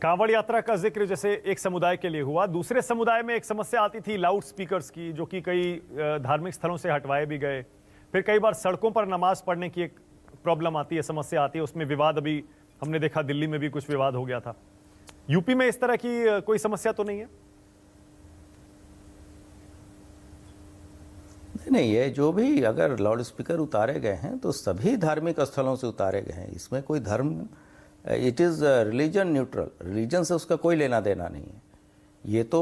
कांवड़ यात्रा का जिक्र जैसे एक समुदाय के लिए हुआ, दूसरे समुदाय में एक समस्या आती थी लाउड स्पीकर्स की, जो कि कई धार्मिक स्थलों से हटवाए भी गए। फिर कई बार सड़कों पर नमाज पढ़ने की एक प्रॉब्लम आती है, समस्या आती है, उसमें विवाद अभी हमने देखा, दिल्ली में भी कुछ विवाद हो गया था। यूपी में इस तरह की कोई समस्या तो नहीं है? नहीं, ये जो भी अगर लाउड स्पीकर उतारे गए हैं तो सभी धार्मिक स्थलों से उतारे गए हैं। इसमें कोई धर्म, it is religion neutral, religion से उसका कोई लेना देना नहीं है। ये तो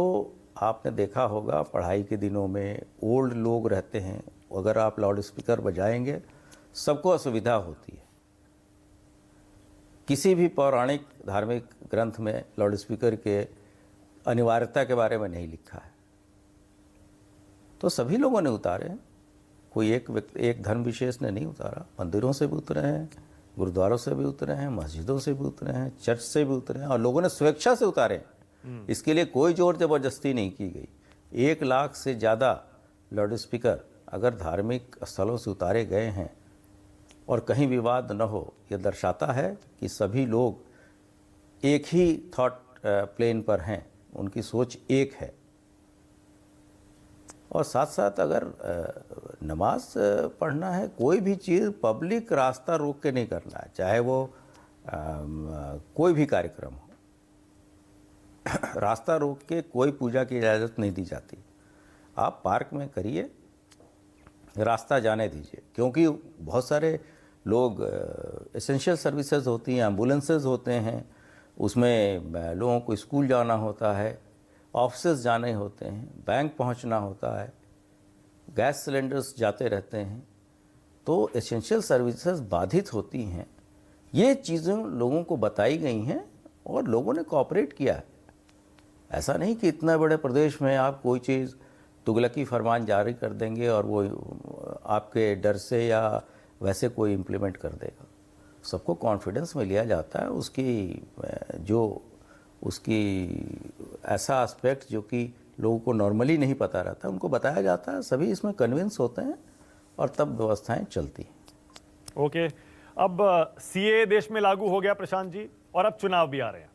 आपने देखा होगा पढ़ाई के दिनों में ओल्ड लोग रहते हैं, अगर आप लाउड स्पीकर बजाएंगे सबको असुविधा होती है। किसी भी पौराणिक धार्मिक ग्रंथ में लाउड स्पीकर के अनिवार्यता के बारे में नहीं लिखा है, तो सभी लोगों ने उतारे हैं। कोई एक धर्म विशेष ने नहीं उतारा। मंदिरों से भी उतरे हैं, गुरुद्वारों से भी उतरे हैं, मस्जिदों से भी उतरे हैं, चर्च से भी उतरे हैं, और लोगों ने स्वेच्छा से उतारे हैं। इसके लिए कोई जोर जबरदस्ती नहीं की गई। 1 लाख से ज़्यादा लाउड स्पीकर अगर धार्मिक स्थलों से उतारे गए हैं और कहीं विवाद न हो, यह दर्शाता है कि सभी लोग एक ही थॉट प्लेन पर हैं, उनकी सोच एक है। और साथ साथ अगर नमाज पढ़ना है, कोई भी चीज़ पब्लिक रास्ता रोक के नहीं करना है, चाहे वो कोई भी कार्यक्रम हो। रास्ता रोक के कोई पूजा की इजाज़त नहीं दी जाती। आप पार्क में करिए, रास्ता जाने दीजिए, क्योंकि बहुत सारे लोग, एसेंशियल सर्विसेज होती हैं, एम्बुलेंसेज होते हैं, उसमें लोगों को स्कूल जाना होता है, ऑफिस जाने होते हैं, बैंक पहुंचना होता है, गैस सिलेंडर्स जाते रहते हैं, तो एसेंशियल सर्विसेज बाधित होती हैं। ये चीज़ें लोगों को बताई गई हैं और लोगों ने कोऑपरेट किया है। ऐसा नहीं कि इतना बड़े प्रदेश में आप कोई चीज़ तुगलकी फरमान जारी कर देंगे और वो आपके डर से या वैसे कोई इम्प्लीमेंट कर देगा। सबको कॉन्फिडेंस में लिया जाता है, उसकी ऐसा एस्पेक्ट जो कि लोगों को नॉर्मली नहीं पता रहता, उनको बताया जाता है, सभी इसमें कन्विंस होते हैं और तब व्यवस्थाएं चलती हैं। ओके, अब सीए देश में लागू हो गया प्रशांत जी, और अब चुनाव भी आ रहे हैं।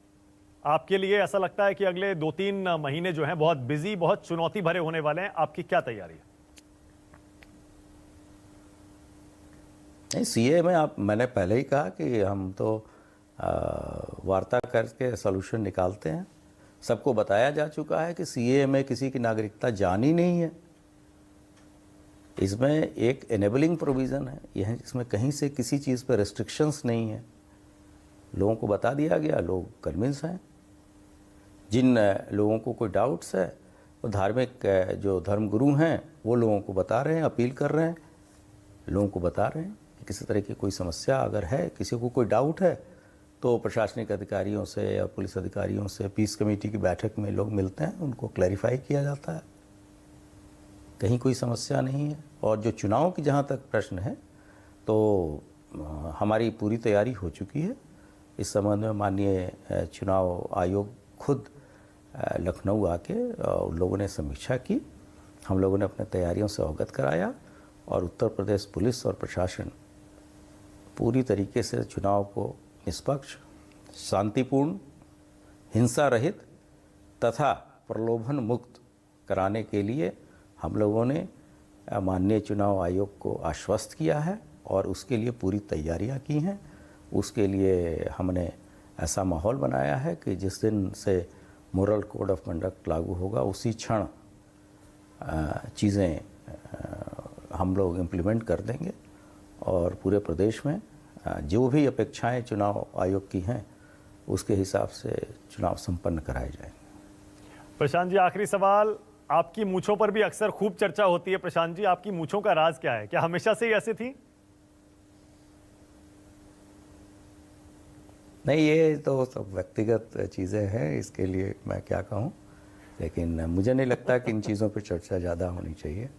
आपके लिए ऐसा लगता है कि अगले 2-3 महीने जो हैं बहुत बिजी, बहुत चुनौती भरे होने वाले हैं, आपकी क्या तैयारी है? नहीं, सीए में मैंने पहले ही कहा कि हम तो वार्ता करके सॉल्यूशन निकालते हैं। सबको बताया जा चुका है कि सीए में किसी की नागरिकता जानी नहीं है। इसमें एक एनेबलिंग प्रोविज़न है, यह इसमें कहीं से किसी चीज़ पर रेस्ट्रिक्शंस नहीं है। लोगों को बता दिया गया, लोग कन्विंस हैं। जिन लोगों को कोई डाउट्स है, वो धार्मिक जो धर्मगुरु हैं वो लोगों को बता रहे हैं, अपील कर रहे हैं, लोगों को बता रहे हैं कि किसी तरह की कोई समस्या अगर है, किसी को कोई डाउट है, तो प्रशासनिक अधिकारियों से या पुलिस अधिकारियों से पीस कमेटी की बैठक में लोग मिलते हैं, उनको क्लैरिफाई किया जाता है। कहीं कोई समस्या नहीं है। और जो चुनाव की जहाँ तक प्रश्न है, तो हमारी पूरी तैयारी हो चुकी है। इस संबंध में माननीय चुनाव आयोग खुद लखनऊ आके उन लोगों ने समीक्षा की, हम लोगों ने अपने तैयारियों से अवगत कराया, और उत्तर प्रदेश पुलिस और प्रशासन पूरी तरीके से चुनाव को निष्पक्ष, शांतिपूर्ण, हिंसा रहित तथा प्रलोभन मुक्त कराने के लिए हम लोगों ने माननीय चुनाव आयोग को आश्वस्त किया है और उसके लिए पूरी तैयारियां की हैं। उसके लिए हमने ऐसा माहौल बनाया है कि जिस दिन से मोरल कोड ऑफ कंडक्ट लागू होगा, उसी क्षण चीज़ें हम लोग इम्प्लीमेंट कर देंगे, और पूरे प्रदेश में जो भी अपेक्षाएं चुनाव आयोग की हैं, उसके हिसाब से चुनाव संपन्न कराए जाएंगे। प्रशांत जी, आखिरी सवाल, आपकी मूंछों पर भी अक्सर खूब चर्चा होती है। प्रशांत जी, आपकी मूंछों का राज क्या है? क्या हमेशा से ही ऐसी थी? नहीं, ये तो सब व्यक्तिगत चीज़ें हैं, इसके लिए मैं क्या कहूँ, लेकिन मुझे नहीं लगता कि इन चीज़ों पर चर्चा ज़्यादा होनी चाहिए।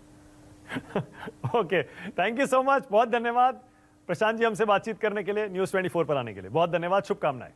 Okay, thank you so much, बहुत धन्यवाद प्रशांत जी, हमसे बातचीत करने के लिए, न्यूज़ 24 पर आने के लिए बहुत धन्यवाद, शुभकामनाएं।